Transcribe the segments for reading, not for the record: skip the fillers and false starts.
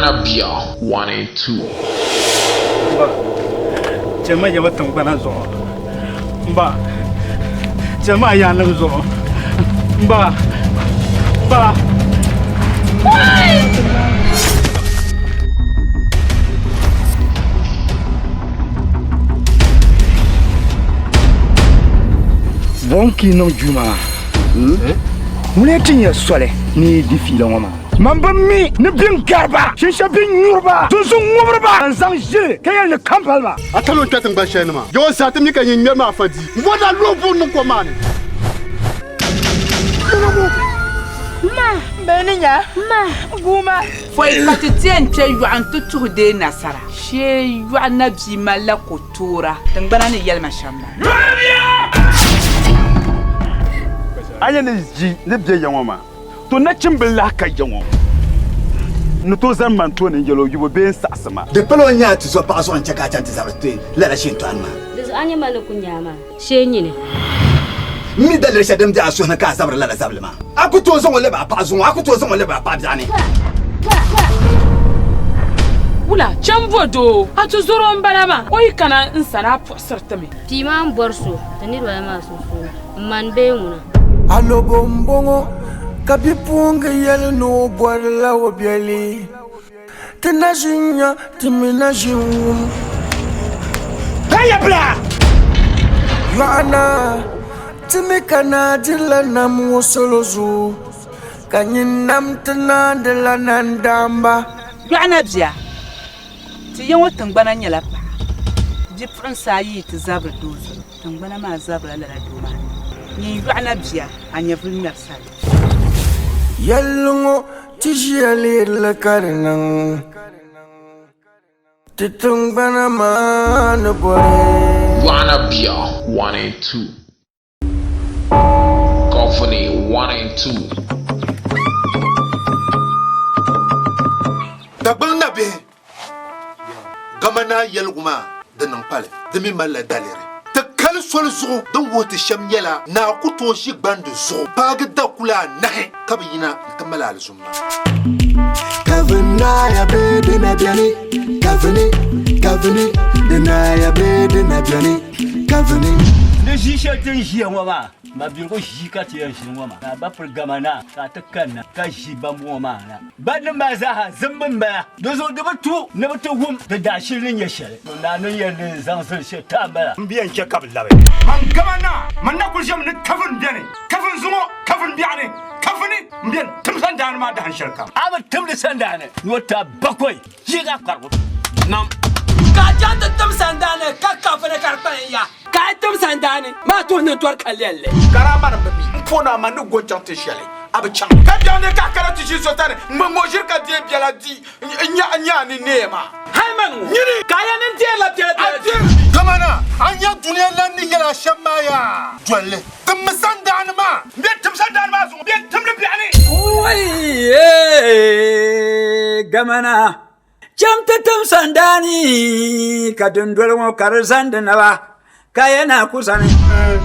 Wanabia 182. Jama ya watan bana zo. Ba. Jama ya nan zo. Ba. Bonki no juma. Mune tinye sole ni di filon ma. Mambami ni bin garba, shisha bin yurba, tunsun ngurba, anzang jil, kaya ni kampalma. Atalo tatang ba shen ma. Yo sa tami kan yin ma fadi. Wada lobo no ko mane. Ma, beninya, ma, guma. Foi patitien che yu an tutu de nasara. She yu anabi mala kotura. Tangbana ni yel mashamba. Anya ni ji ne bie yanwa ma. To na chimbela ka yanwa. No to zan man to ne yelo yubo be nsasama. De pelo nya tu so pa so an chaka chan tizarete la la shin to anma. Des anya mala kunyama. Shenyi ne. Mi da le shadam ja so na ka sabra la sablema. Aku to zon wala ba pa zon, aku to zon wala ba pa biane. Wula chambodo atu zoro mbalama oyi kana nsana posartame. Tima borso tani roya ma so man be nguna. Alo bombongo kapipunga yele no bwala obiali tenajinya timinajum Kaya bla! Yana timikana dila namu solozu kanyinam tana dila nandamba Yana bia. Ti yan watan gbana nyala pa. Difference ayi ti zabra dozo. Tangbana ma zabra la doma. Ni yana bia anya vulmersal. Yalungo tijali la karnang titung bana man boy Wanabia 182. Company 182. Dabal nabe. Gamana yelguma de nan pale. De mi mal dalere. Te kal sol zo don wote sham yela na kuto shi bande zo. Pag da kula nahe kabina kamala al zumma. Kavana ya bede na biani kavani na ya bede na biani kavani Ne jisha tin jiyanwa ma. Ma biyo jika ti yan shinwa ma. Na ba gamana ka takanna ka jiba mu ma na. Ban ma za ha zambin ba. Dozo da batu na batu gum da dashirin ya shari. Na nan yan zan san shi ta bala. Biyan ke kabla bai. Man gamana man na kuljam ne kafin biyane. Kafin zumo kafin biyane. Kafini biyan tumsan da ma da hansharka. Aba tumsan da ne. Wata bakwai jiga karbu. Nam Ka janta tamsandane ka kafene karpanya. Ka tamsandane ma to ne twar kalelle. Karama na babi. Mpona manu gonjan te shale. Abchan. Ka jane ka kara ti sotane. Mmojir ka die biala di. Nya ni nema. Hayman nyiri kaya nte la tete. Kamana anya dunia lan ni yala shamaya. Jwalle. Tumsandane ma. Biyan tumsandane ma zo. Biyan tumle biani. Oye gamana jamta tamsandani kadundwel mo karzandana kayana kusani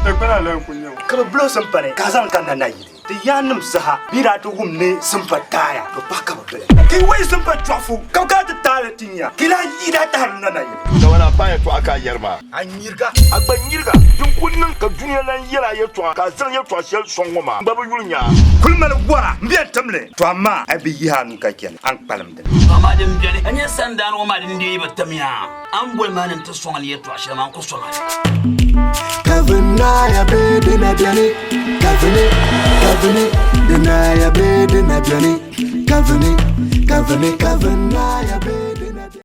Tagbara lan kunyo. Kaba blo sampare kazan kan na yi. Ti yanum saha bira to gumne sampataya to baka babele. Ki wai sampat twafu ka ta tare tinya. Kila yi da tar na yi. Da wana baya to aka yarma. An yirga agban yirga dun kunnin ka duniya lan yira ya to ka zan ya to shel songoma babu yulnya. Kulmal gwara mbiyan tamle to amma abi yi hanu ka ken an palam da. Amadin biyane anya sandan o madin di batamiya an bol manan ta songal ya to shel man ko songal. Kavana ya bede na biani kavani na ya bede na biani kavana ya bede na biani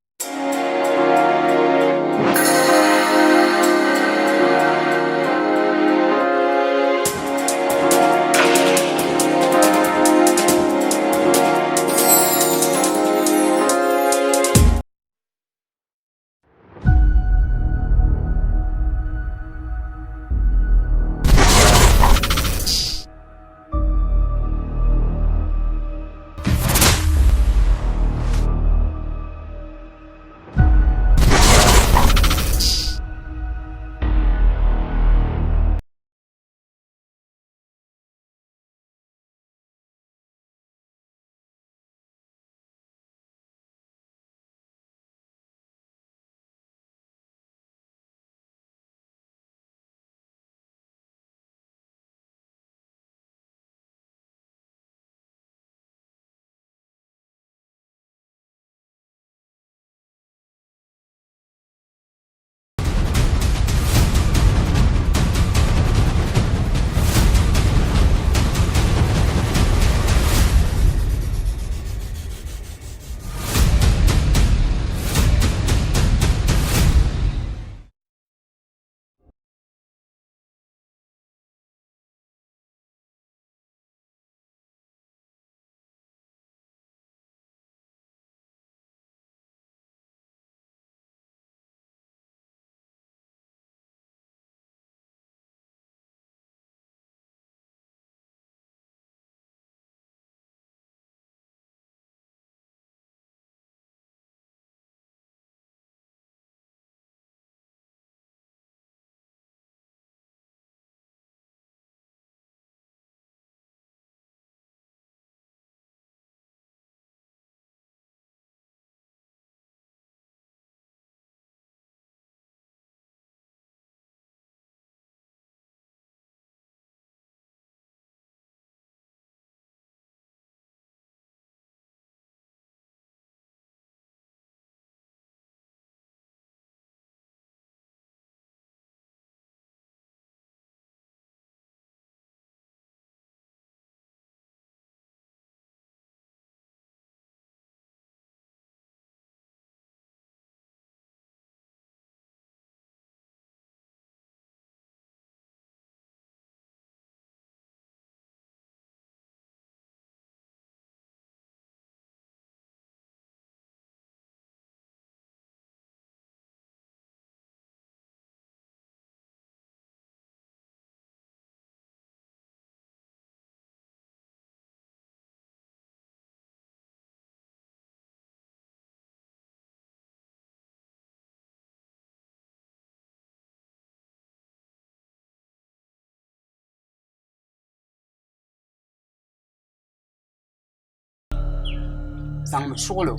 zaŋmi suɣulo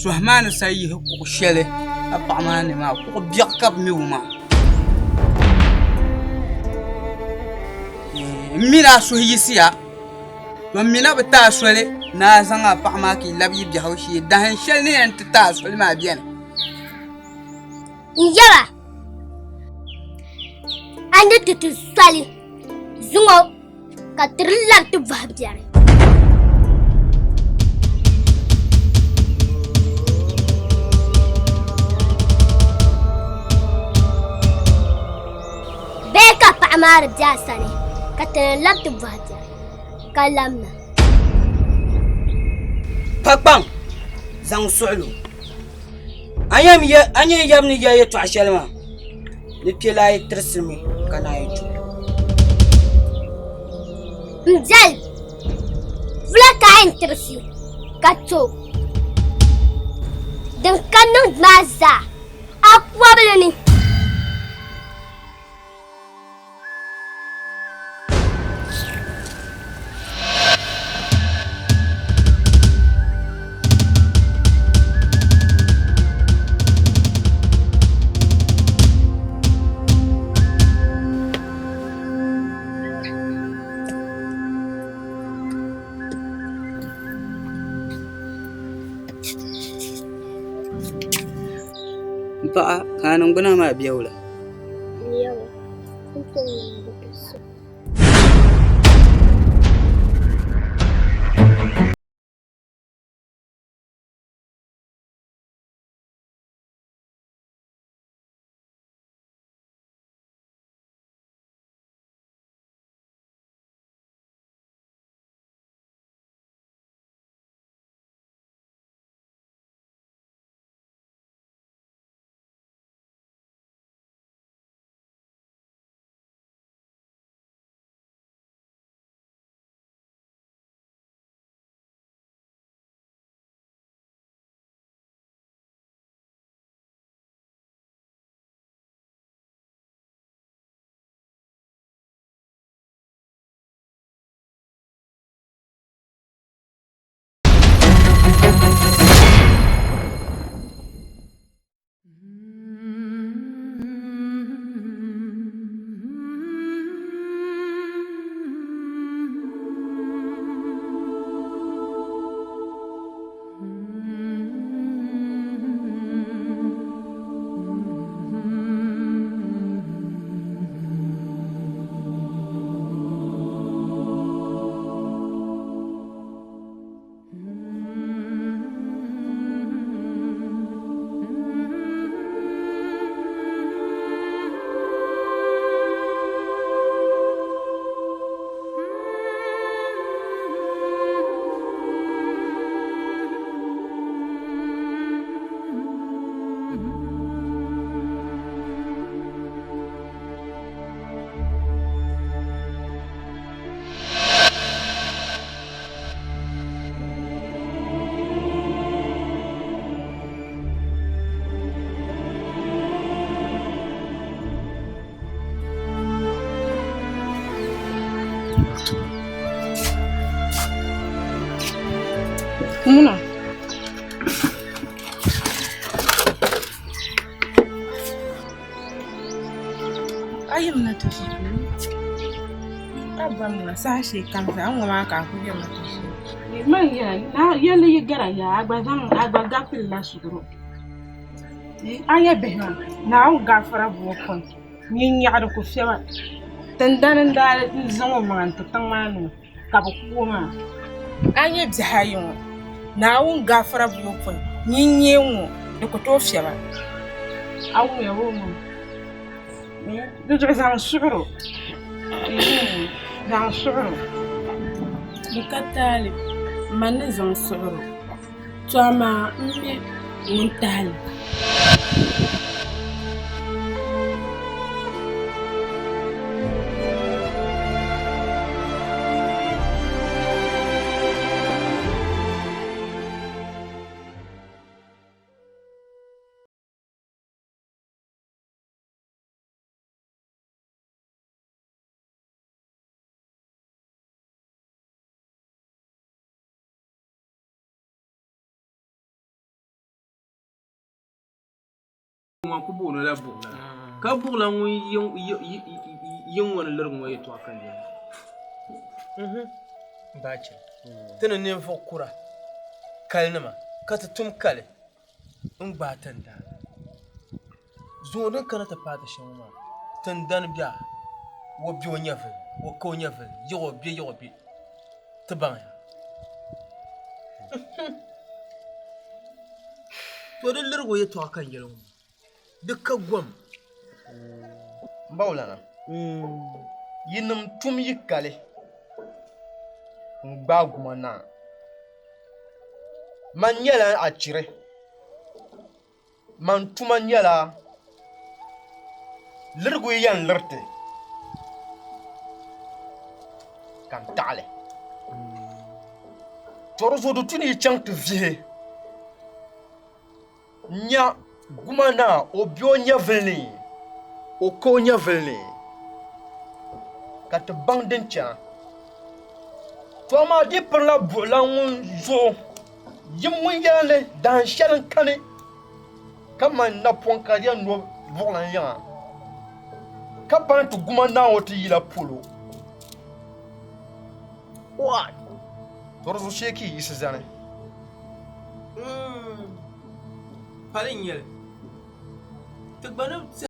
suhi maa ni sa yihi kuɣu shɛli a paɣa maa ni maa kuɣu biɛɣu ka bi mi wu maa n mina a suhi yisiya ban mina bi taa soli ni a zaŋ a paɣa maa ka i labi yi biɛhagu shee dahin shɛli ni yɛn ti taa soli maa biɛni Njaba andi tutu soli zuŋo ka tiri labi ti bahi biɛri bee ka paɣa maa di biɛhi sani ka tiri labi ti bahi biɛri ka lamna pa kpaŋ zaŋ suɣulo a yɛn yɛbi ni yɛ yɛtɔɣa shɛli maa ni piɛla ayi tirisimi ka naa yi tuɣu Mjal vula ka yin tirisi ka to din ka niŋ maa zaa a kɔbili ni paɣa ka a ningbuna maa biɛu la Muna. Ayam na to shi. Abba muna sashi kamsa an gama ka ku yi mata shi. Man na yalla yi gara ya agba gafil la suduro. Anya behna na an gafara bokon. Yin ya da ku fewa. Tandanan da zama man ta tamanu ka ba kuma. Anya bihayin na an gafara bokon. Yin yewo da ku to fewa. Awu ya wo mu. Duduk zang suruh. Zang suruh. Bukatali mana zang suruh. Tuama mbe muntali. ŋun ku buɣu la buɣula ka buɣula ŋun yin wani lirgi ŋɔ yɛtɔɣa kan yɛli baachi ti ni ninvuɣu kura kali nima ka ti tum kali n gbaai tindaa zuɣu din kana ti paati shɛŋa maa tindani bɛ wo bɛ o nyɛvili wo ka o nyɛvili yiɣi o bɛ ti baŋya to di lirgi o yɛtɔɣa kan yɛli ŋɔ di ka gɔm Baulana yinim tum yi kali n gbaai guma naa man nyɛla a chiri man tuma nyɛla lirigu yan lirti kan taɣali tɔri zo du tuni yi chaŋ ti vihi nya guma naa o bɛ o nyɛvili ni o ka o nyɛvili ni ka ti baŋ din chɛna to maa di pirila buɣula ŋun zuɣu yim ŋun yɛli daan shɛli n kani ka man napɔŋ ka di yɛn no buɣula n yaŋa ka pan ti guma naa o ti yila polo what tɔri zo sheeki yisi zani pali n yɛli ti gba ni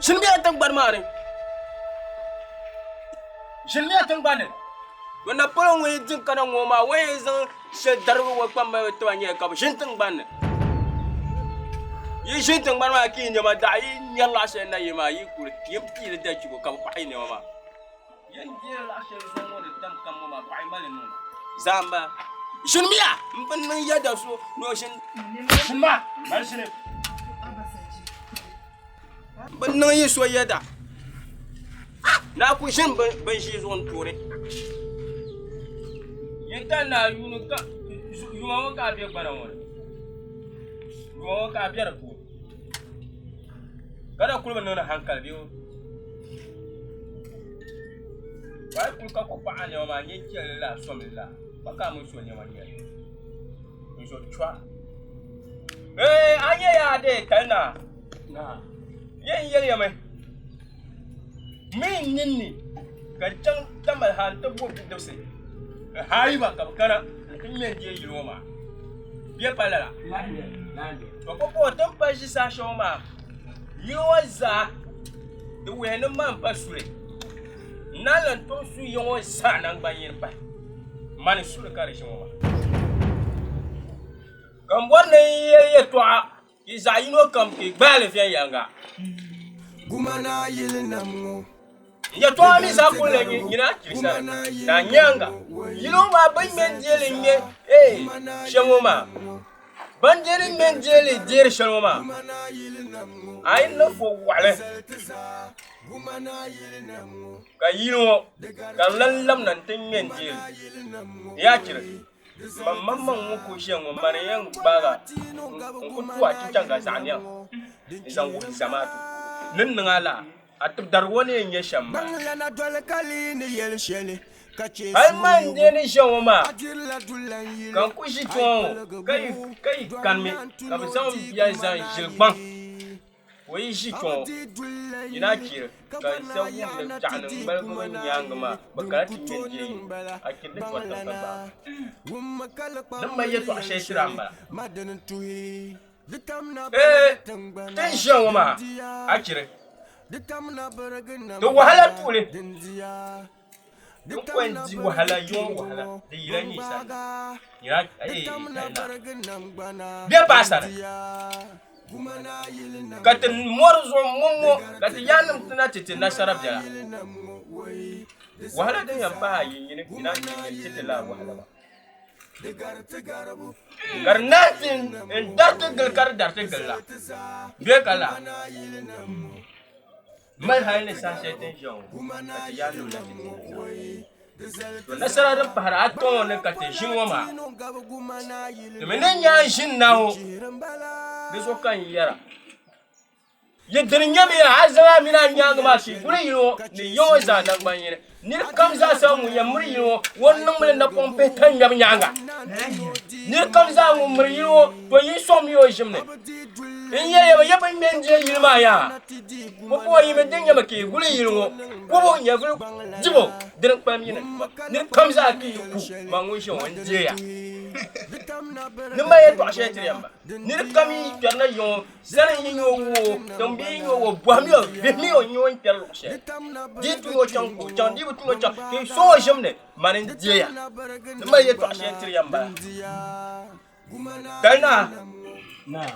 Shinmiya tangbani maa ni shinmiya tangbani bɛ na polo ŋun yi din kana ŋɔ maa wọn yi zaŋ shɛli darigu ŋɔ kpamba tiba nyɛli ka bɛ ʒini tingbani yi ʒini tingbani maa ka yi nɛma daɣi yi nyɛri laɣishɛli na yi maa yi kuli yi piili dachibo ka bɛ paɣi yi nɛma maa yin jeeri laɣishɛli zaŋ ŋɔ ni tam kam ŋɔ maa paɣi mali nuu zamba shinmiya n bin niŋ yɛda so ni o shinma mali shini bin niŋ yi so yɛda na ku ʒini bin ʒii zuɣu n tooni yin kan na yuuni ka yuma ŋɔ ka a bɛ gbana ŋɔ ni yuma ŋɔ ka a bɛ di puuni ka da kuli bi niŋdi hankali bɛ wali kuli ka ko paɣa nɛma maa nyɛ jɛli la sɔmli la pa ka mun so nɛma nyɛli n so twa a nyɛ yaa de kali na yen yɛliyami min ninni ka can tamal han ta bo bi dose hayi ba ka kana kin men je yiro ma biye palala to ko tan pa shi sa sho ma yiro za de we no man pa sure nalan to su yiro sa nan ba yin pa man sure kare shi ma kam wanne ye to izayino kam ke gbale fian yanga gumana yilnamgo ya to ami sa ko le nyina kirisa na nyanga yilo ma ban men jele nye shemoma ban jele men jele jere shemoma ay no fo wale ka yilo ka lallam nan tin men jele ya kire mamman mu ko shen mu mane yan baga ku tuwa cikin ga sanya isan wuri samatu nin ngala atub darwone yin shamma ai man je ni shawma kan ku shi tuwa kai kan me ka bisan ya zan shilban wai shi tuwa ina kire ka san wu da ta'anin balgon yanga ma bakarati je akide wata ba nan mai yato a shekira ba ten shan ma akire to wahala tule duk kwanji wahala yon wahala da yiran yi sa yira biya pasar katin morzo mummo katin yanum tana titin na sharab jara wahala da yan ba yin ina yin titin la wahala ba garnatin in dartigal kar dartigal la biya kala mai hayne sa shetin jon katin yanum la to nasararin fahara aton ne katin shinwa ma to menen ya shin nawo biso kan yara yedrin nyame azara mina nyanga ma shi guri yo ni yo za nan banyere ni kam za samu ya muri yo wannan mun na pompe tan nyam nyanga ni kam za mu muri yo to yi som yo shimne in ya ban menje yirma ya ko yi men dinya make guri yo ko bo nya guri jibo dirin pam yin ni kam za ki ku mangun shi wanje ya ni ma yeto ashe tiriamba ni kami perna yo zara yinyo wo tombi yo wo bwamyo bimyo nyo interlo she ditu yo chanko chandi butu yo cha ke so jemne manin jeya ni ma yeto ashe tiriamba dana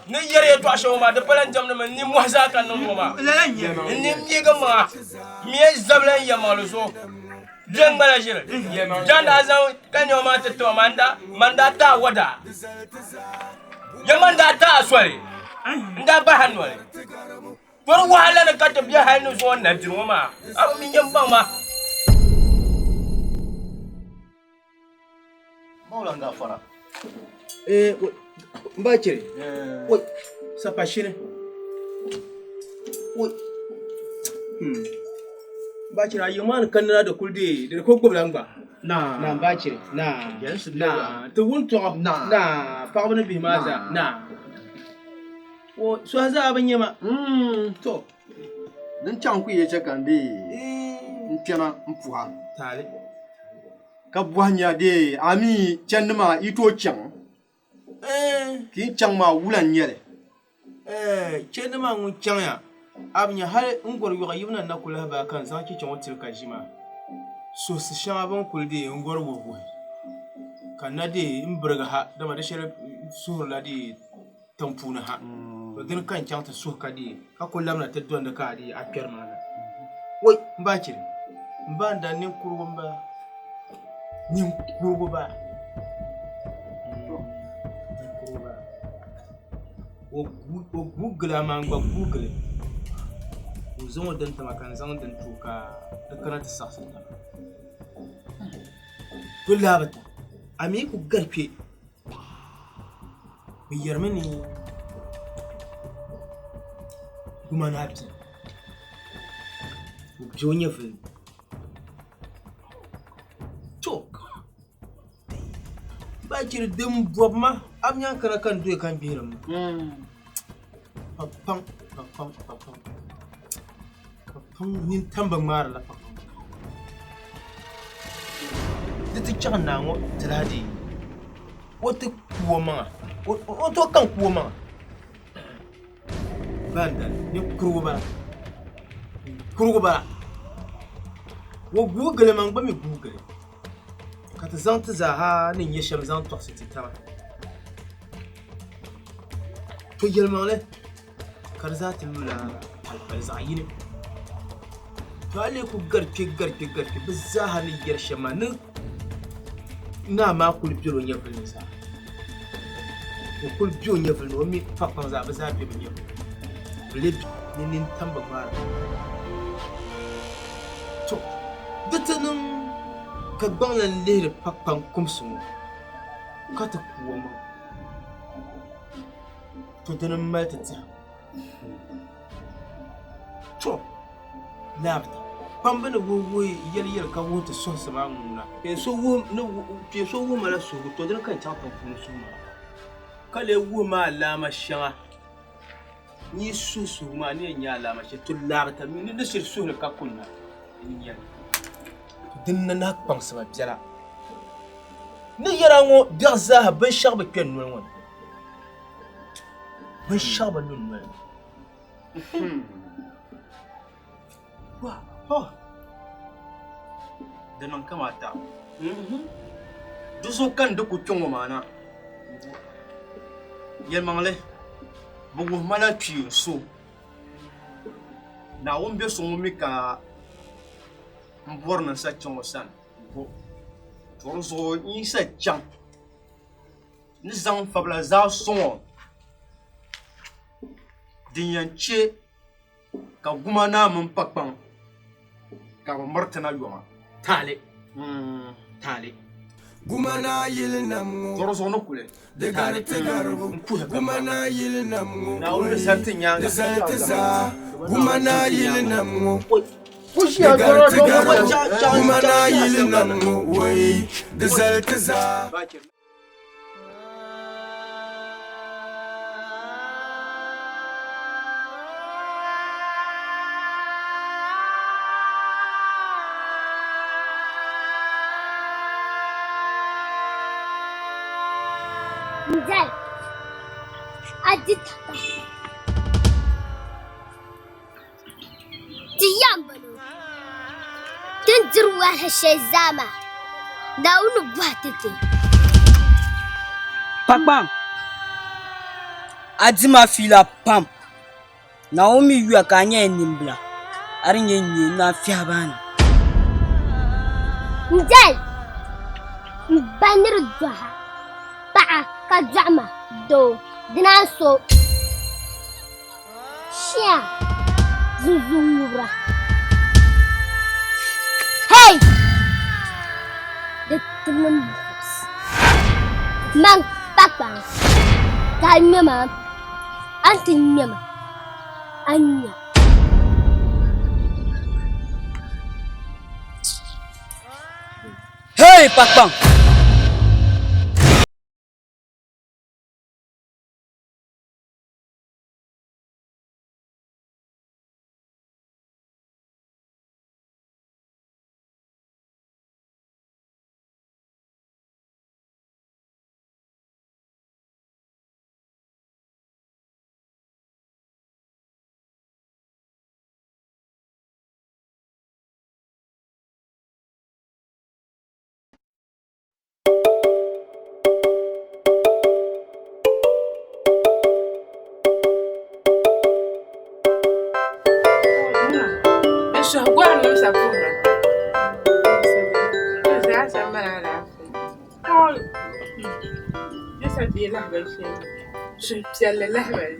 ni yere yeto ashe ma de palan jamne man ni muhaza kan no ma ni miga ma mi zablan ya maluso Jeng bala jere janda azan kanyo mata to manda ta wada ya manda ta asware nda ba hanwale por wala na kata biya hanu so na diroma abu min yamba ma maulan gafara mbakire oi sapashine oi Bacira yuman kanna da kulde da ko goblan ba na bacire na to wunto na pa bana bi maza na o so haza abanye ma to dan chan ku yace kan de mpena mpuha tale ka buhanya de ami chandma ito chan ki chan ma wulan yele chandma ngun chan ya abnya har ngor yo yibna na kula ba kan san ki chon tir kajima so su sha ban kulde ngor wo wo kan na de imburga ha da ma da shere sur la di tampuna ha to din kan chan ta su ka di ka kullam na ta don da ka di a kyar mana wai ba ki ba da nin kurgun ba nin kurgu ba o google ma ngba google uzon dan tamakan zan dan tuka da karanta sasan ta kullabata ami ku garfe biyar mini kuma na bi ku jonya fil to ba kir dim bob ma amyan kana kan duye kan biram papam nin tamba mara la papam ti chaka na ngo tiladi o ti kuwa maŋa o to kan kuwa maŋa banda ni kuruba wo google man ba mi google ka ta zan ta zaha ni nye sham zan to ti tama to yelma le kar za ta lula alfal zayini to ale ku garke bizaha ni yar shama ni na ma kul biro nya fulin sa ko kul biro nya fulin mi fakkan za ba za bi nya lib ni tamba mara to datanin ka gbanlan lehre fakkan kumsu ka ta kuwa ma to danin mata ta to labta pambana wo yel ka wo ta son sama nguna peso wo mala so to dan kan ta fun su ma kale wo ma alama shanga ni su ma ne nya alama shi to labta ni da shir su ka kunna ni ya dinna na kpam sama biala ni yara ngo biaza ban shaba ken no won ban shaba nun ma wa oh da nan kamata duso kan da ku tungo mana yel mangle bugu mala piyo so na wombe so mo mika mborna sa tungo san ko torzo ni sa cham ni zan fabla za so dinyanche ka gumana mun pakpan ka martana yoma tale gumana yilnamgo toroso no kule de garete garbo gumana yilnamgo na wuri santin ya de zalteza gumana yilnamgo gumana yilnamgo way de zalteza نزل أديتها تيامبلو تنزر وها الشيء زامة داون بواتتي Pakbang Adima fila pam Naomi yu akanya nimbla Arinye nye na fiabana نزل مبانر الضحى بقى كجعمة دو دناسو شيا زوزورة هاي دتمن بوس من بقى تاي ماما أنت ماما أنيا Hey Pakbang Eso agora não se apura. Já se amará. Olha. Essa dia lá vai ser. Se ela lá vai.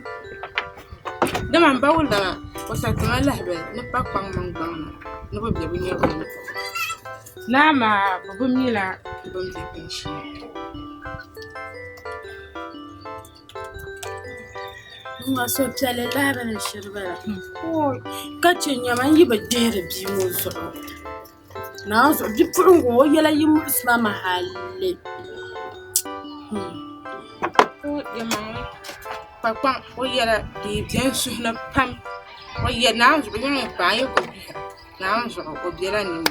Dama baul dama. Wasa tama lá vai. Não pa pang mang bang. Não vou beber nem bang. Na ma babu mila bam de pinchi. Nga so tale laban shirbara kace nyaman yi ba dere bi mu so na so bi fungo yala yi mu isma mahalle Yaman papa o yala di bien suhna pam o yana so bi ne pa yi ko na so ko biela ni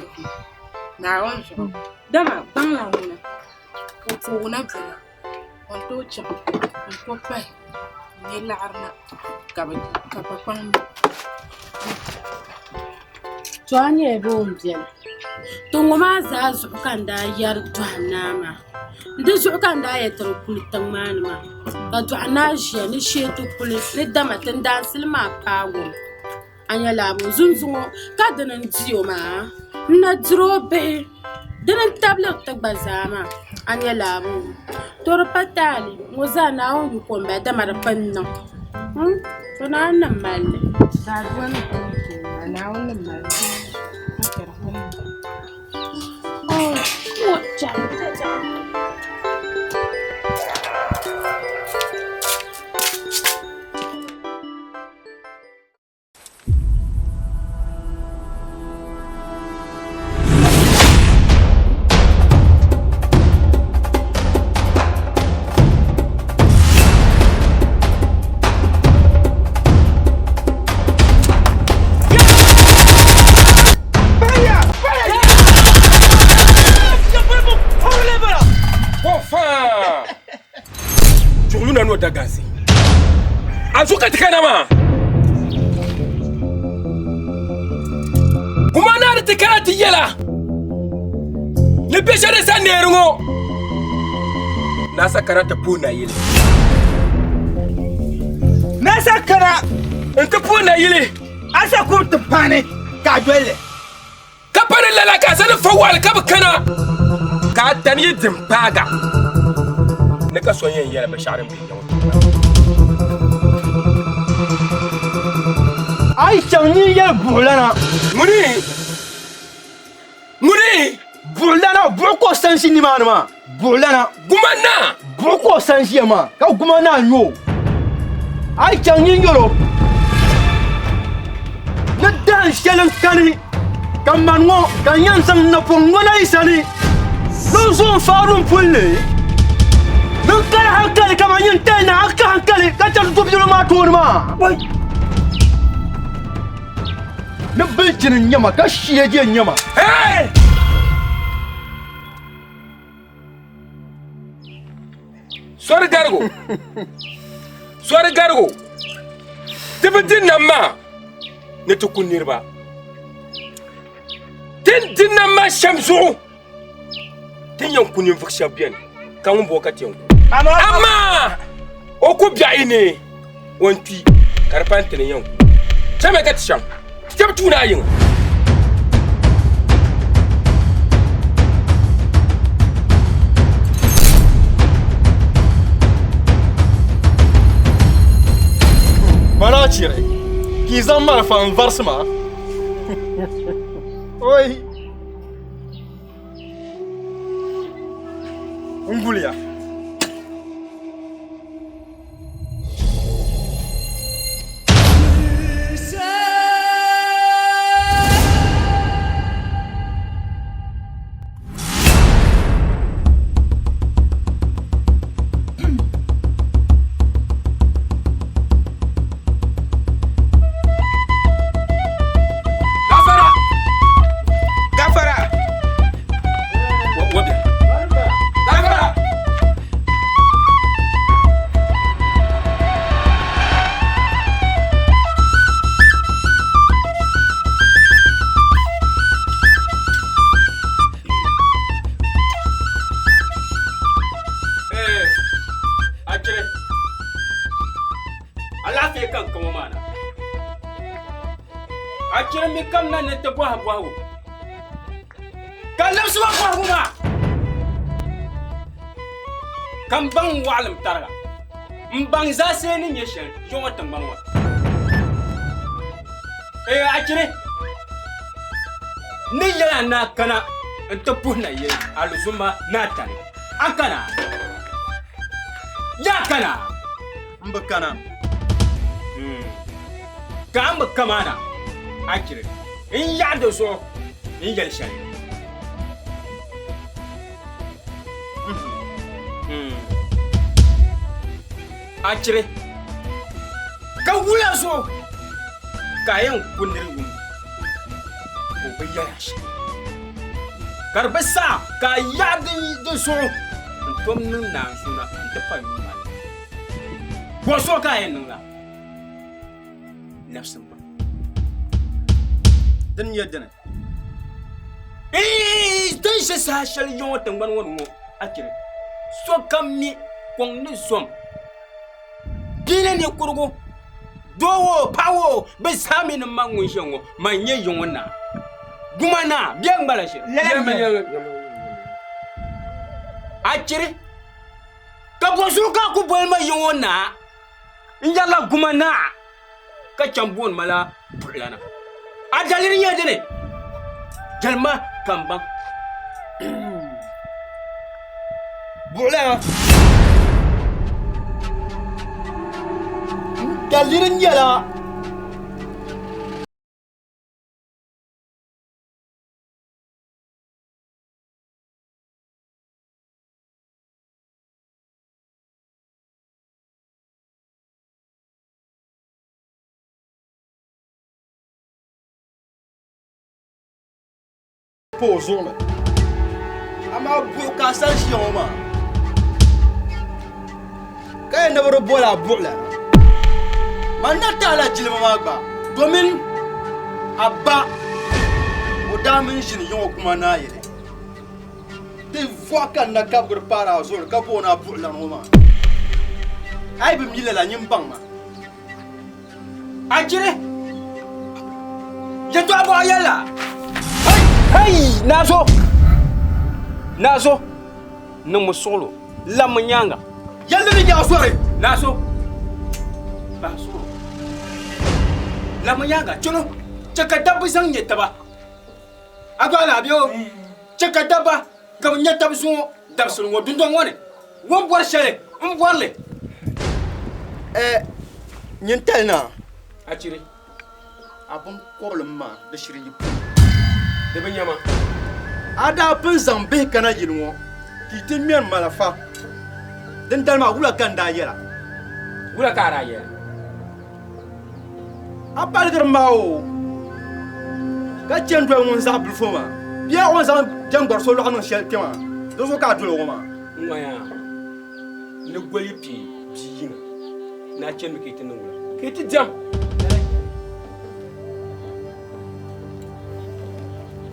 naawuni zuɣu dama gbaŋla ŋuna o puuna bela on to chaŋ on to pahi ne laɣirina ka bɛ kpaŋ to a nyɛla boon biɛni to ŋɔ maa zaa zuɣu ka n daa yɛri dɔhi naa maa di zuɣu ka n daa yɛtiri kuli tiŋ maa ni maa ka dɔhi naa ʒiya ni sheeti kuli ni dama tin daansili maa paago a nyɛla abo zunzuŋɔ ka dini n di o maa n na diri o bihi dini n tabili ti gba zaa maa a nyɛla abo tori pa taali ŋɔ zaa naawuni yu kom ba dama di pin niŋ to naawuni ni malli daadua ni pin a naawuni ni malli Dagazi azuka tikana ma kuma na da tikana tiyela ne beshe da san nerungo na sakara ta puna yile na sakara in ta puna yile asa ku tupane ka dole ka fara lala ka sanin fawal ka bakana ka tani dimpaga ne ka soyen yela ba sharin bi ai chani ya bulana muni bulana buko sansi ni manuma bulana gumana buko sansi ma ka gumana nyo ai chani yoro na dan shelan kani kamango kanyansan na pongona isani lonso farun pulle nan kala hankali kama yin tana aka hankali ka ta dubi ma to ma na biljinin nyama ka shiye nyama hey sori gargo tibidin nan ma ne tukun nirba tin nan ma shamsu tin yankunin fuksha biyan kan boka tin amma o ku biya ne wanti karfan tin yan chame ka tisham Jab tuna yin. Mana cire. Ki zan marfan varsma. Oi. Ungulia. Akira mi kam na ne te bwa bwa. Kalam suwa bwa bwa. Kam bang walam targa. Mbang za se ni nyeshen jonga tambang wa. Akire. Ni yana na kana ntopuna ye aluzuma natani. Akana. Ya kana. Mbakana. Kamba kamana. Akire. In ya da so in yal shari. Akire. Ka wula so. Kayan kundirin ko bayyana shi. Karbessa ka yadi de so tom nun na suna ta fa mi ma bo so ka yin nun la nafsin ba dan yadana dan shi sa shal yon tan ban won akire so kam mi kon ni som dine ne kurgo dowo pawo be sami nan mangun shenwo manye yon na gumana bien balashi akire ka bosu ka ku bolma yona injala gumana ka chambon mala bulana ajalir nya dene jalma kamba bulana jalir nya la Posons, ama buka sanction ma. Kay na baro bola bola. Manata la jilma magba. Domin abba odamin shin yon kuma na yele. Te voix kan na kabur para zone kabona bola no ma. Ay bim yile la nyimbang ma. Ajire. Je dois voir yalla. Hey, Nazo, no solo, la manyanga. Yalla ni ja sore, Nazo. La manyanga, chulo, chakataba sang yetaba. Agala bio, chakataba, kam nyatab suo, dabsul ngo dundong wane. Won bor shele, borle. Nyentel na. Achiri. Abon kolma de shirin de benyama ada pun zambe kana yinwo kiti mian malafa den dalma wula kanda yela wula kara yela apal garmao ka chendwe won za bulfoma bia on za jangor so lo anon shel tema do so ka dulo ma ngoya ne goli pi biyina na chenme kiti nungula kiti jam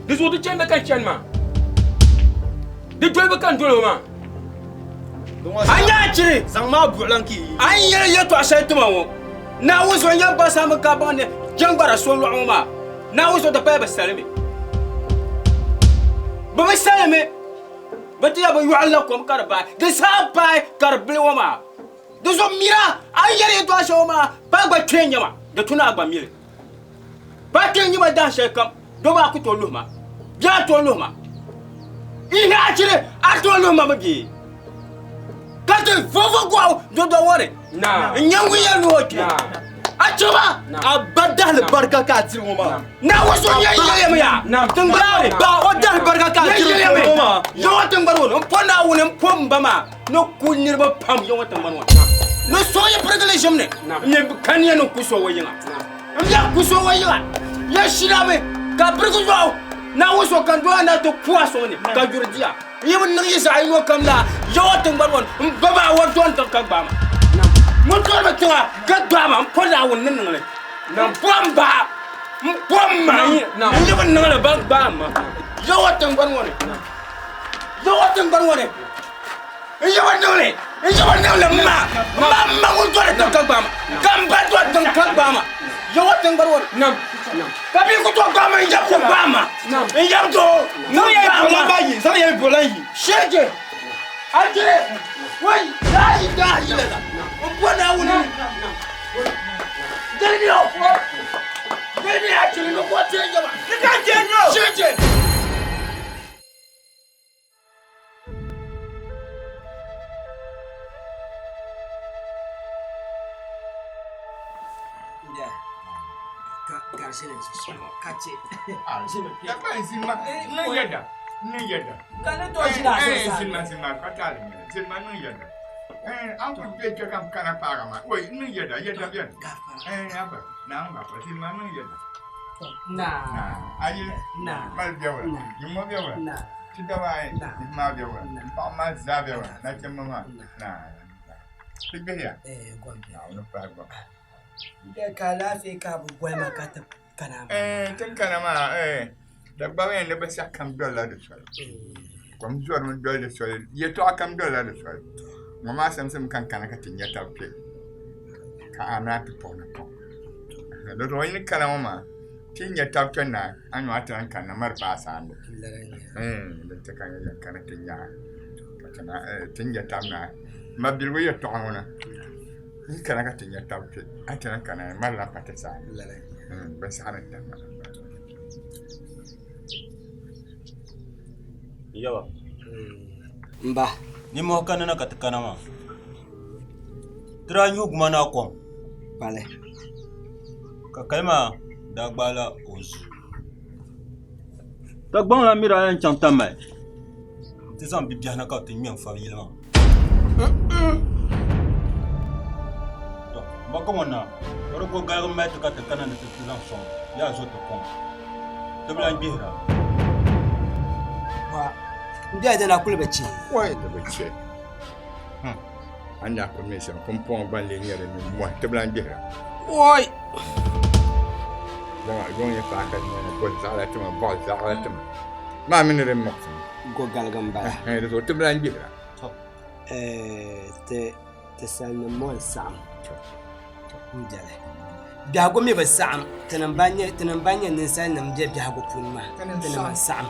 Dis wat de chende kan chen ma. De dwebe kan dolo ma. Anya chiri zangma bulanki. Anya ye to asai tuma wo. Na wo so nya ba sa ma ka ba ne jangbara so lo ma. Na wo so da pa ba salame. Ba salame. Ba ti ya ba yu Allah ko kar ba. De sa pa kar ble wo ma. De so mira anya ye to asai ma ba ba twenya ma. De tuna ba mire. Ba twenya ba da sai kam. Do ba ku to lo ma. Ya to lo ma. Ina chire a to lo ma bi. Ka te fofo kwa do wore. Na. Nyangu ya lo ke. A chuba abadal barka ka tiri ma. Na wo so ya ya. Na tungba ba odal barka ka tiri ma. Yo tungba wo ponda wo ne pomba ma. No kunir ba pam yo tungba wo. No so ya privilege ne. Ne kan ya no kuso wo yinga. Ya kuso wo yinga. Ya shirabe ka privilege na wo so kan do na to poisson ne ka jurdia. Yewon ngi sa ay no kam la yo tungba wo baba wo don to ka ba ma. Mon ko ba tuwa gadba ma ponda wo nan nan le. Na bomba. Bomba. Na yo ban nan le ba ma. Yo tungba wo ne. Yo tungba wo ne. Yo ban le. Yo ban le ma. Ma wo do to ka ba ma. Kam ba do to ka ba ma. Yo tungba wo ne. Tapi ko to ka ma ya ko ba ma. Ya to. No ya bola ba yi, sa ya bola yi. Shege. Ajire. Wai, la ida ila. Mbona una? Ndio. Ndio actually no kwa chenja ba. Nikajenyo. Shege. Tidawai, Mabiawa, Palma Zabiawa, Nakamama. Figure here. No problem. The Kalafi Kabu Buema Kanama. Kanama, the Baby and the Bessa come go ladder. Come Jordan go the soil. You talk come go ladder soil. Mamma Samson can connect in yet up. I'm not upon a pump. The Royal Kalama. King ya tapkan na an wata an kan mar ba sa ando da ta kan ya kan tin ya kana tin ya tamna mabil wi ya to ngona ni kana ka tin ya tapke an tan kana mar la pata sa ba sa na ta yawa mba ni mo kana na katkana ma tra nyug mana ko vale ka kalma Dagbala ozu. Dagbon la mira en chantamai. Tes en bibia na ka te mi en famille ma. Ba ko na. Oro ko ga ma to ka te kana na te tizan son. Ya zo to kon. Te bla bihra. Wa. Ndia de na kulbechi. Wa de beche. Anda commission kompon ban le nyere ni mo te bla bihra. Oi. Going if I can put that to my boss, that to me. My minute in Moxon. Go Galgamba. And it's what to blind you. The San Mon Sam. Biago me was Sam, Tenambanya, and San and Jeb Jago Puma, and Sam.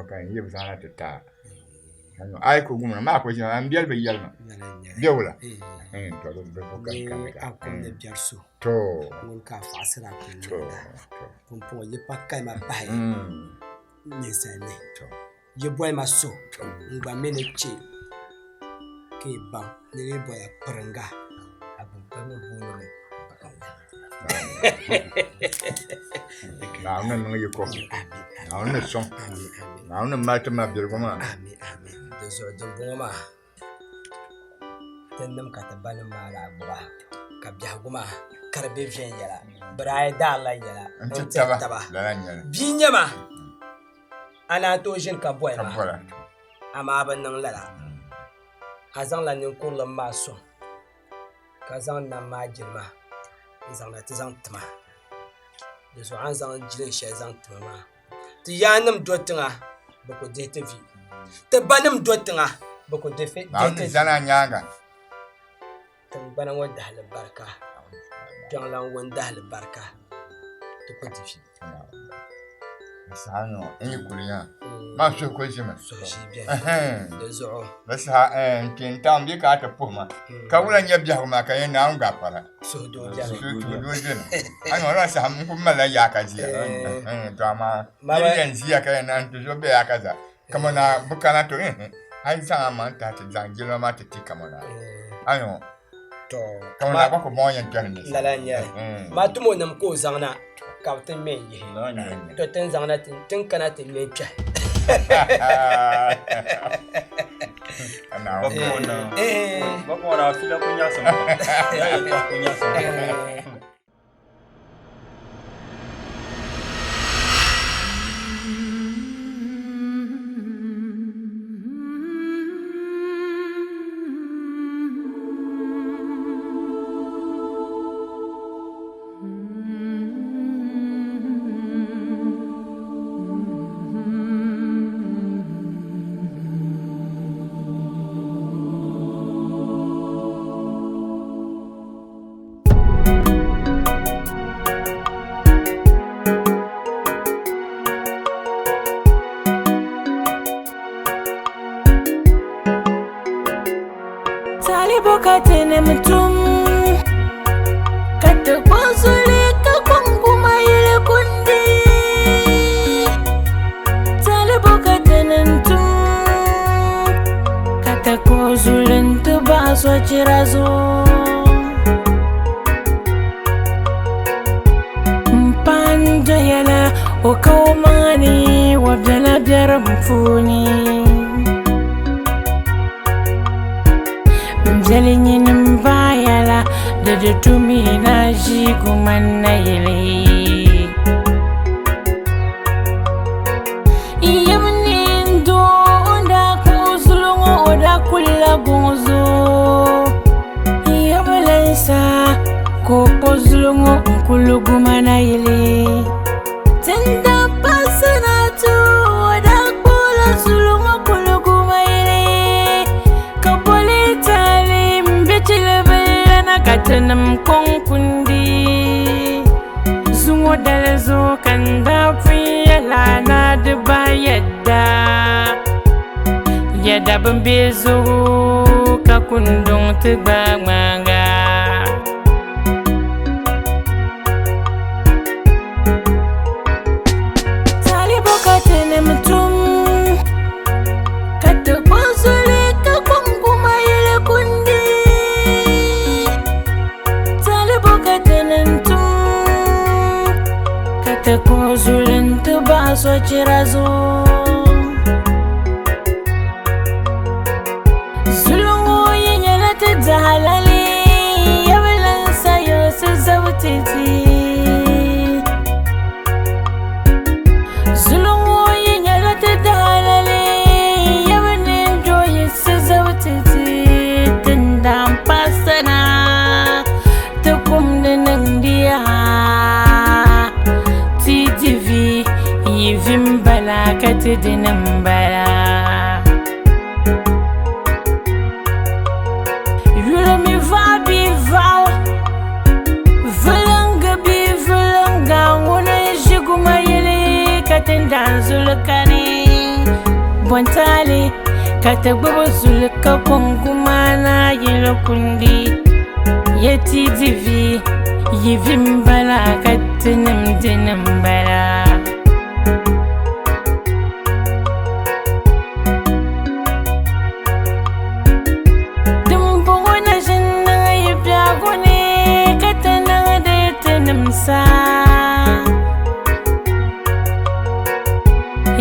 Kan yeb zana te ta no ay ko gumna ma ko jina ambiel be yalma biewla to do be ko kan ko ne biarso to mon ka fasira ko to pon ye pakkai ma bai ni sane to ye boy ma so ngba mene che ke ba ne boy apranga abun pa mo bono ne Now, no, you cook. Now, no, song. Now, no matter my dear woman. There's a Dogoma. Then them cut a banana, Kabjaguma, Carabivian yella, but I dala yella, and Taba, Binyama. Anatosian Cabuena. I'm abanang lella. Azan la Nicola Maso. Kazan na Majima. Is on that is on Tama. There's one on Jilin shares on Tama. The Yanam Dottinga, Boko Data V. The Banam Dottinga, Boko Defit. Now, the Zana Yaga. Tambana went the Halabarka. John Long went the Halabarka. To put it. Sano, any Korean. Master question. So she the zoo. Let's have and King Town be got a puma. Kawulan Yabjamaka and now Gapara. So do I know that's a Malayaka drama. Marian Ziaka and Antozobe Akaza. Come on now, Bukana to him. I saw a man that is Angela Matati. Come on. I know. Come on, I more and journalist. Nalanya. Matumo Namko Zana, Captain May. To Tenzana, Tinkana in nature. Now, I feel up on your Katene mtum kata kwazule kakunguma ile kundi Talibo katene mtum kata kwazule ntubaso chirazo Mpando yala wakaumani wabdala biara mfuni Jalinyin mbayala dede tumina jigumana yele Iyamnindo onda kuzulungo oda kula gonzo Iyabalansa koko zulungo nkulugumana yele Tenda pasana tu oda kula zulungo kuluguma yele Kapole tali mbechilebe na katanam konkundi Zungo dalezo kanda priya lana deba yedda bambezo kakundong tegba manga Talibo katene mtum Katakwazule kakunguma ile kundi Talibo katene mtum Katakwazule ntubaso chirazo Zulungu yenyele tezahalali Yabalansa yose zawatiti Zulungu yenyele tezahalali Yabalansa yose zawatiti Tendam pasana Tukumne nandia TTV Yivimbala katidinambala Yulami vabi vau Vulanga bi vulanga Wuna jiguma yele Katendan zulukani Bontali Katagbubu zuluka kongumana yelo kundi Yeti divi Yivimbala katinamdinambala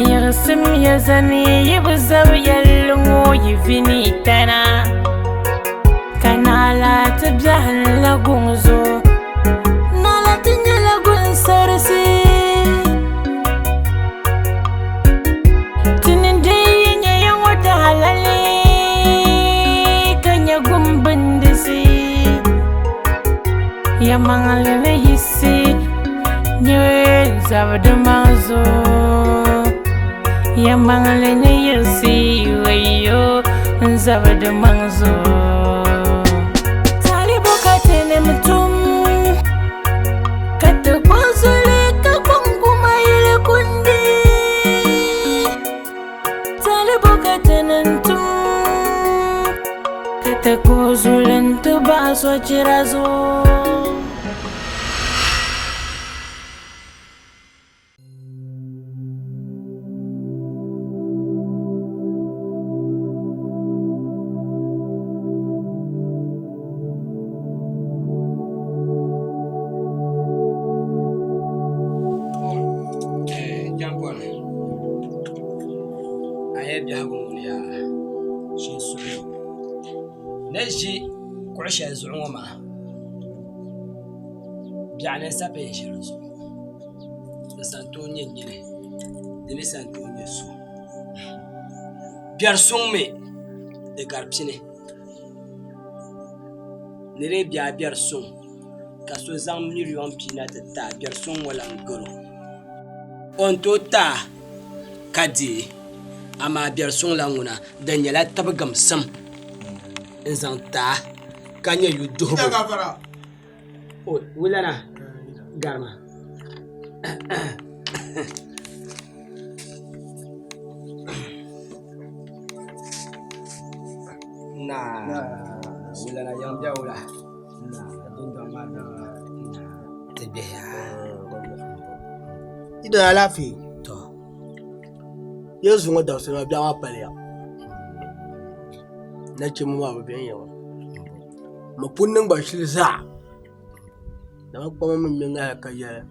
Yarsim yazani yibzaw yalungo yifinitana Kanala tabzahan lagunzo Nala tinya lagun sarsi Tininde yinya yang wata halali Kanya gumbandisi Yamangalene hisi Nyewe zavadamazo Yamangalene yisi Wayo zavadamazo Talibo katene mtum Katakwazule kakunguma ile kundi so chirazo. نجي كعش الزعومة بيعني سبعين شرز بس أنتوني نجني دنيس أنتوني سو بيرسومي دكاربسني نري بيا بيرسوم كاسو زام مليون بينات تا بيرسوم ولا نقولو أنتو تا كدي أما بيرسوم لانونا دنيلا تبغم سم إنسانتا كان يدوه. ولا أنا قارما. ولا أنا يوم جولا. تبيها. إذا على في. يزوم الدرس بيا باليا. نجي مو بيني ما كنا باشيل ساعة لما قام من كيا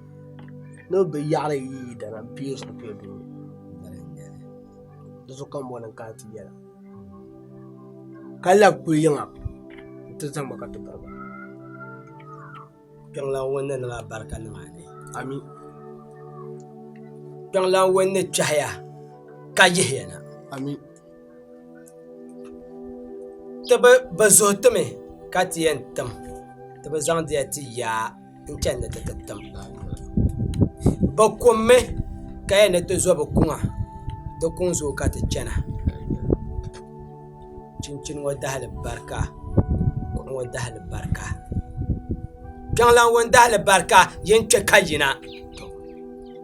نو بيعري ده بيوس بيبي ده كم وانا كاتي يلا كلا بيجنا تسمع كتبنا كلا وانا نلا بركة نماني أمين كلا وانا جهيا كايه أنا أمين تبى بزوتمي كاتين تم تبى زاندياتي يا إنشان تتتم بكومي كأن تزوج بكونا دكون زو كاتجنا تشين وده البركة كون وده البركة كان لا وده البركة ينشك كاينا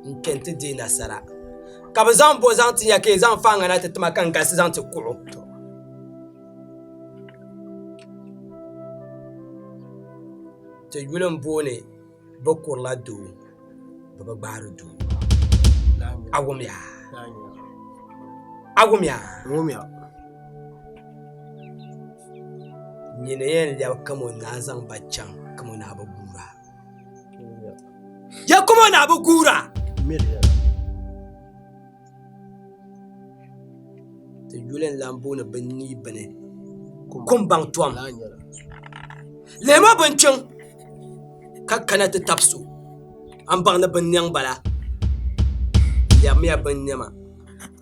يمكن تدينا سرا كابزان بوزانتي يا كيزان فانا تتمكن كاسزان تكوعو تجولن بوني بكور لا دو بابا بارو دو أوميا نينين يا كمو نازان باتشان كمو نابو غورا يا كمو نابو غورا تجولن لامبون بني بني كم بان توام لما بنشن كاكنا تتابسو أم بغنا بنيان بلا يا ميا بنيما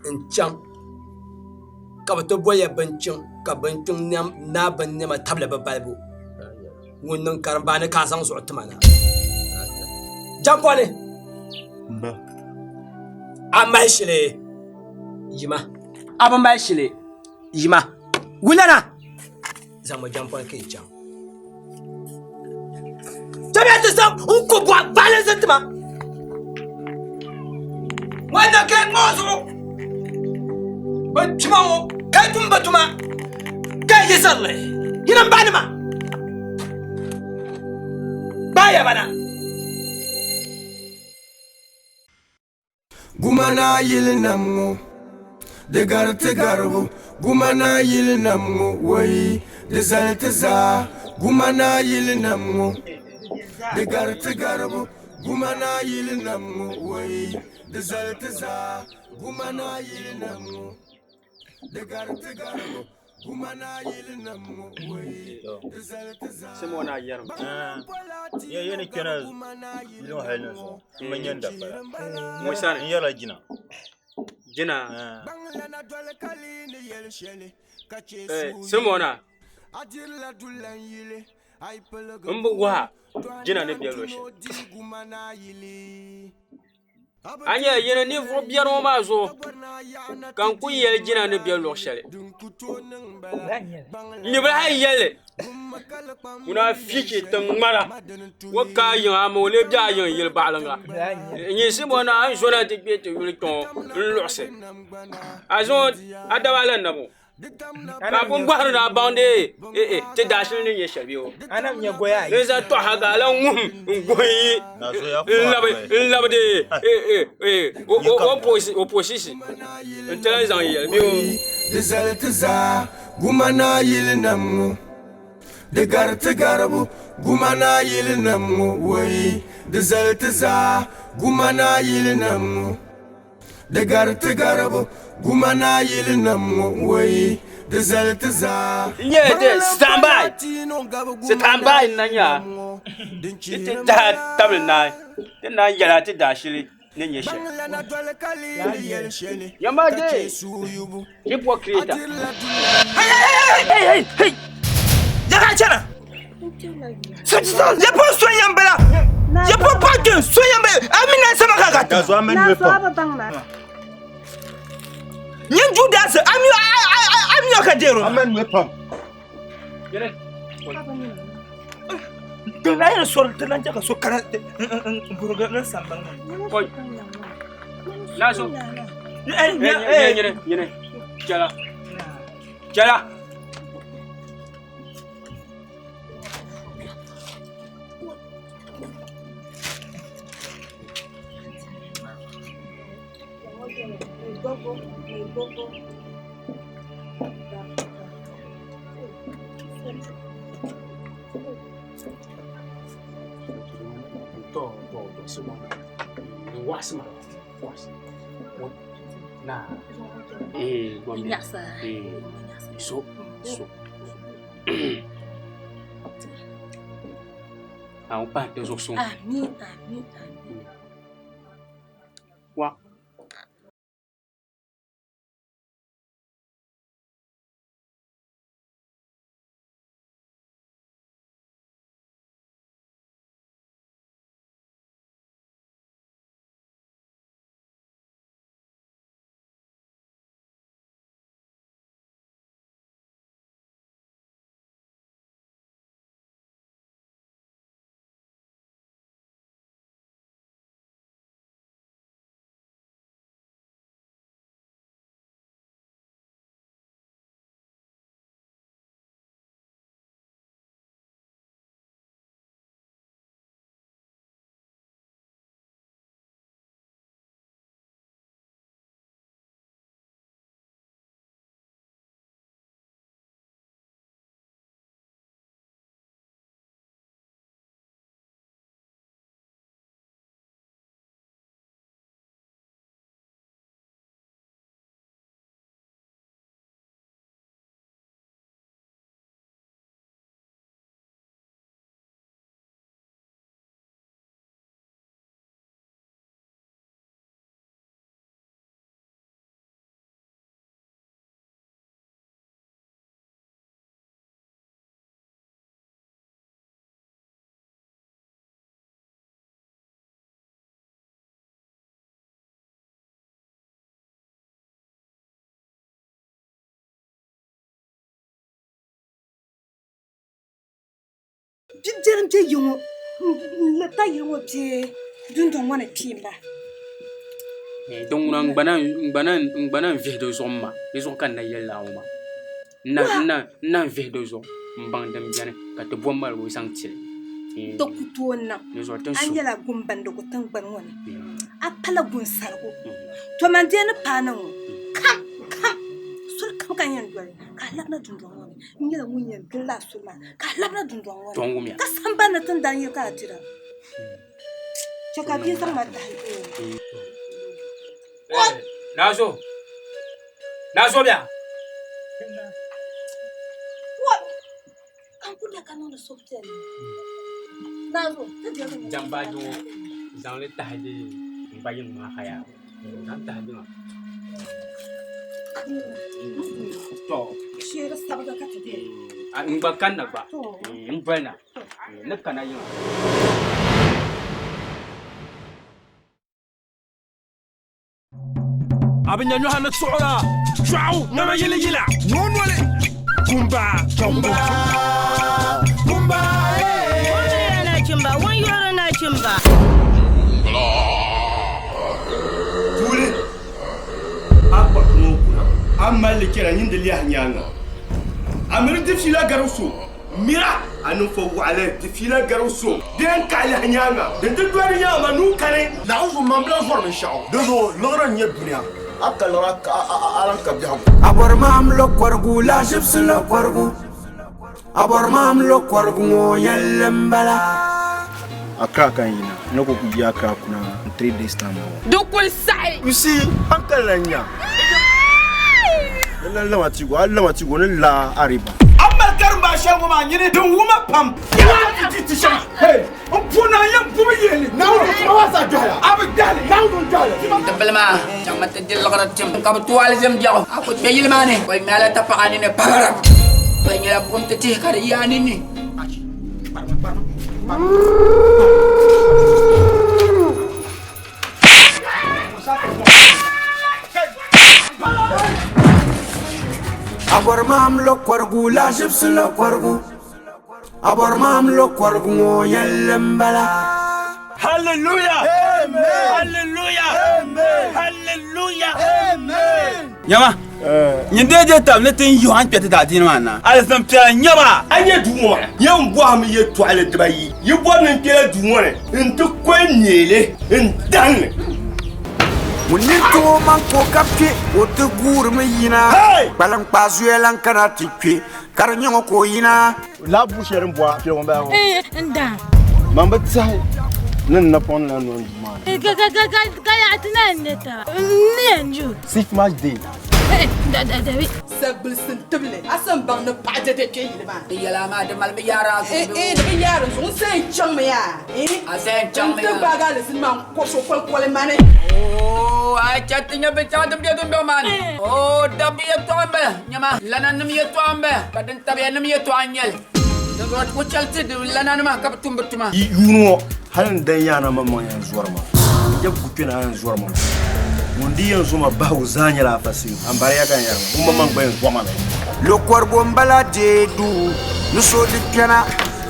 انشان كابتو بويا بنشن كبنشن نام نا بنيما تابلا ببالبو ونن كاربانا كاسان سوتمانا جامبوني با أماشلي يما أبا ماشلي يما ولانا زعما جامبوني كي جام تبي تسام وكو بوا بالانس تما وانا كان موزو بتشمو كايتم بتما كاي يصلي ينام بعدما بايا بنا Gumana yil namu de garte garbu gumana yil namu wai de zaltaza gumana yil namu de garte garbu gumana yil namu wai de zaltaza gumana yil namu de garte garbu gumana yil namu wai de zaltaza simona yaram ya yana kena ilon halin so manyan da fara musan yala jina simona mbuwa jina ne biya loshi anya yana ni fu biya no ma zo kan ku yel jina ne biya loshi ni bra hayele una fiki tangmara waka yin amole bia yin yel balanga ni simona an jona de biete yul ton losse azon adawala nabo Ka kun gwahar da bande te dashin ne ya shabiyo. Ana nya goya. Ne za to haga lan ngoyi. Labde opposition. Intela zan yi biyo. Dizaltiza gumana yilnamu. Degartigarbu gumana yilnamu way. Dizaltiza gumana yilnamu. Degartigarbu gumana yilnamu way. Dizaltiza. Yeah, stand by. Stand by nanya. Ite da tabl na. Na yara ti dashili ne nyeshe. Yamba de. Hypocrite. Hey. Yaga chana. C'est pas soyez bela. Je peux pas que soyez bela. Amina sama kaka. Kazo amène le pas. Nyen Judas amio kadero. Amène le pas. Donc là il sort de l'antia so karate. Burger sambal. Oi. Lazo. Yene. Jala. Nah, so. Ang pa de sosong. Amin. Wa. Bijaram je yungo. La ta yungo je. Dundong wana pimba. Donc ngbanan vihdo zomma. Bezo kan na yella oma. Na vihdo zo. Mbandam jane ka te bombal wo sanctil. To kutuona. Angela gumbando ko tangban wana. Apala gun sargo. To mandena panango. Kam. Sul kam kan yan dwal. Ka labna dundong wana. Ngela munyen gilla sulma. Ka labna dundong wana. Tongumya. Ka sambana tan dan yaka atira. Choka bi sama dai. Nazo bia. What? Kan kuda kanon softel. Nazo, Jamba jo zang le tahdi bayin ma khaya. Nan tahdi ma. To, shira sabaga katade. Ngbakan na ba? Mbana. Nakana yo. Abin yanyu hana tsora. Chau, nama yila. Non wale. Kumba. Wan yoro na chimba. Tule. Apa kuno kuna. Amma le kira nyinde liya nyanga amir difila garusu mira anu fo wala difila garusu den kala nyanga den dwari nyama nu kare na uzu mambla forme shao dozo lora nya dunya akal rak alan kabja abor mam lo korgu la jibs lo korgu abor mam lo korgu mo yallambala akaka yina noko kuja ka kuna 3 days time dukul sai you see ankalanya la matigo la ariba amma karba shango ma nyini dun wuma pam ya ti shan hey puna yan pumi yeli na wasa jola abdal na dun jola tabalma jama tadil lagatim ka tuwal jam jaw aku beyil mane koy mala tapani ne parab banyala ponte ti kar yani ni abor mam lo korgu la jibs lo korgu abor mam lo korgu mo yallambala hallelujah amen hallelujah amen hallelujah amen Yama nyinde je tam ne tin yohan pete da din mana alzam pya nyaba anye dumo yam bo am ye to ale dbayi ye bo nan pya dumo ne ntu ko nyele ndan Munito man ko kapke o te gur me yina balang pazuelan kana tikwe karanyo ko yina la boucher mboa pya on ba nda mamba tsai nan na pon na no ma ga ya tinaneta ni enju 6 match day da wi sabul sun tuble asan ban na paje de ke yilma yala ma da mal yara da yara sun sai chang me ya asan chang me ya ba ga le sin man ko so kwal mane oh a chatinya be cha dum dia dum man oh da bi to ambe nyama lana num ye to ambe badan tabe num ye to anyel da ko chalti lana num ka tumbutuma yuno halan dan yana mamman yan zuwar ma ya bukina yan zuwar ma mundi yanzu ma ba uzanya la fasin ambare ya kan yarma umma man bayin zuwa ma lo korbo mbala dedu no so dikena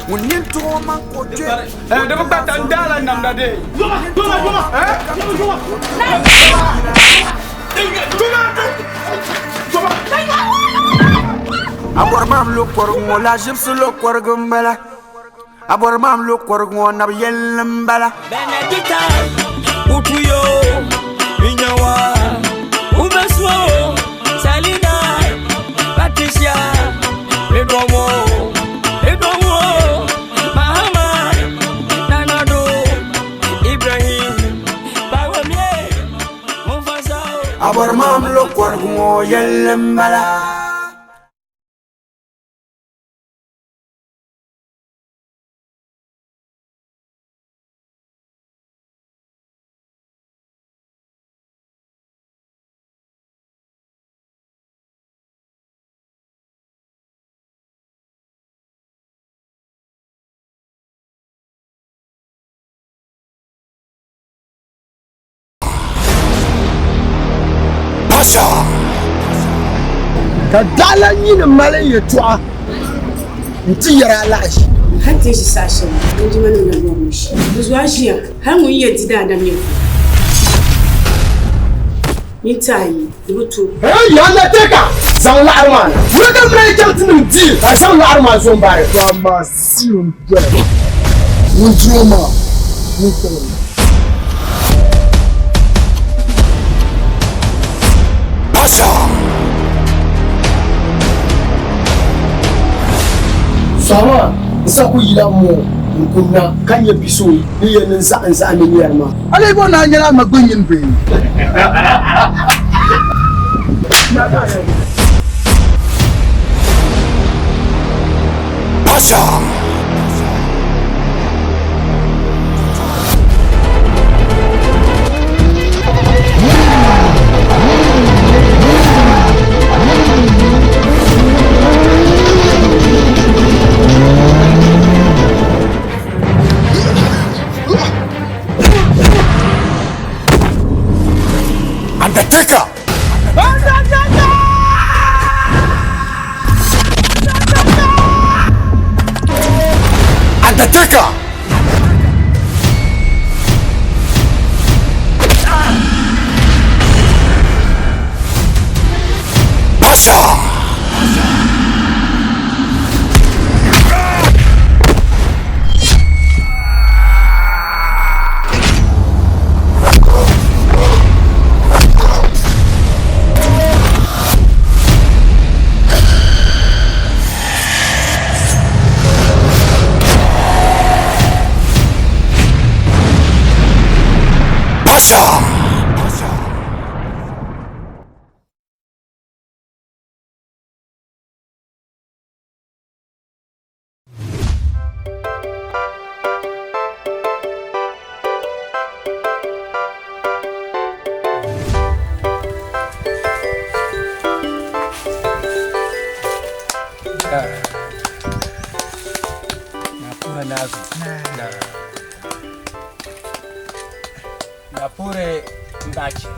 munin to man ko je da ba tan dala nam da de juma abor mam lo korgo la jips lo korgo mbala abor mam lo korgo na yellambala Benedita utuyo Inyawa Ubeso Salina Patricia Edomo Mahama Nanado Ibrahim Bawamie Mufasa abor mam lo korgo yellambala ka dala yin malin ya tu'a nti yara lashi har te shi sashen mun ji mana nan ruwan shi zuwa jiya har mun yi dida da mai ni tayi rubutu ya na teka zan la armana wanda mai kyautin di ka san la arma zon bare to amma siyon da mun joma mun tsoro sama isa ku yila mo kunna kanya biso ni yanin sa'an sa'an ni yarma alai bo na nyala magunyin be Pasha Undertaker! Undertaker! Pasha! Napura nazo. Napure mbachi.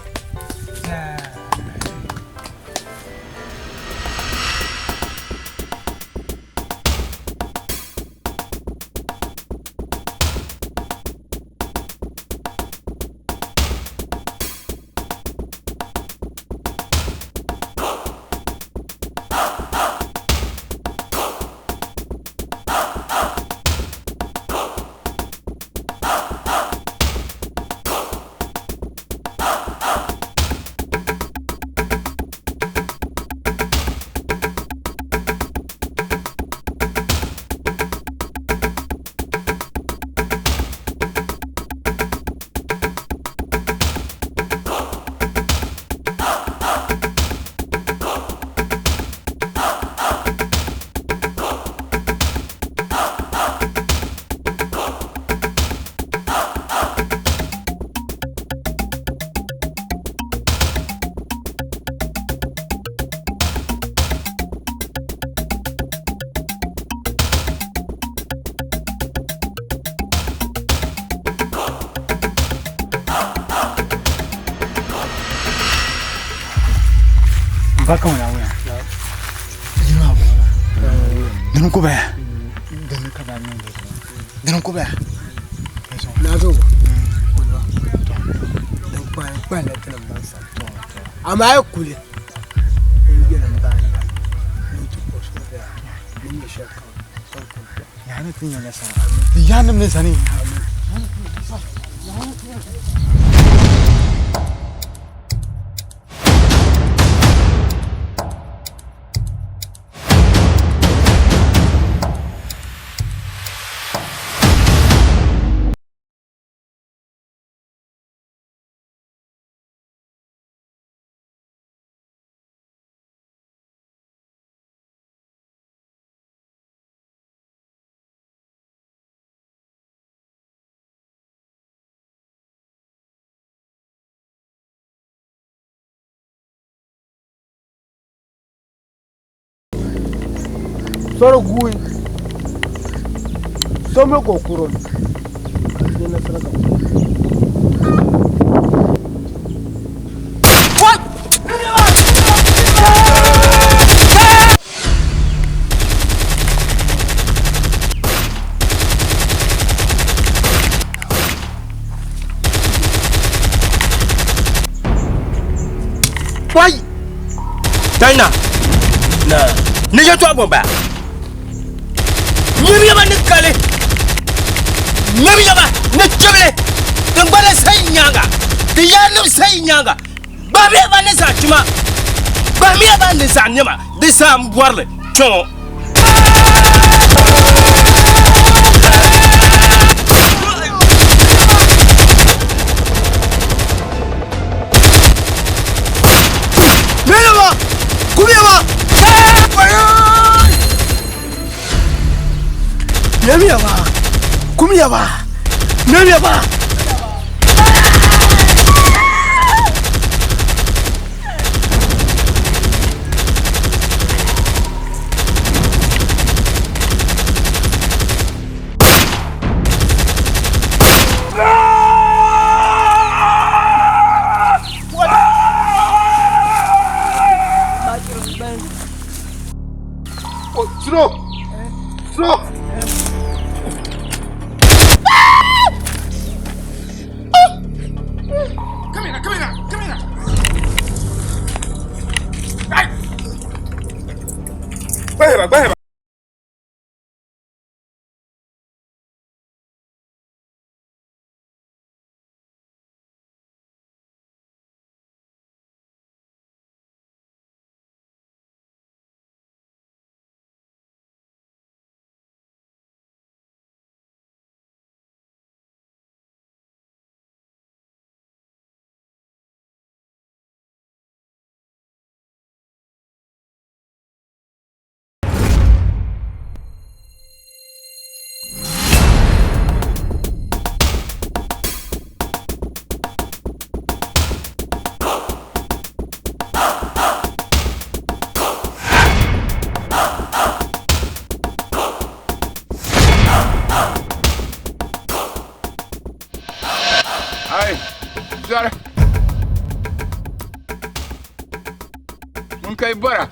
Baka wala wala. Dinu ko ba? Dinu ka ba? Dinu ko ba? Nazo. Dan kwa na tana bansa. Ama ya kule. Ngena mbaya. Nito ko so da. Ni shaka. Yana tinya na sa. Yana ne sani. Soro gui. Somo ko kuron. Dina saraka. What? Why? China. Nah. Ni ya tu abomba. Nyami yaba ni kale. Nyami yaba ni chobele. Dembale sai nyanga. Diyalu sai nyanga. Babi yaba ni sa chuma. Babi yaba ni sa nyama. Di sa mbwarle. Chon. Merhaba. Kumyaba. Nyamiyaba. Kumyaba. Nyamiyaba. Slow! Slow! Come here, come here, come here. Go ahead. zɔri ŋun kai bɔra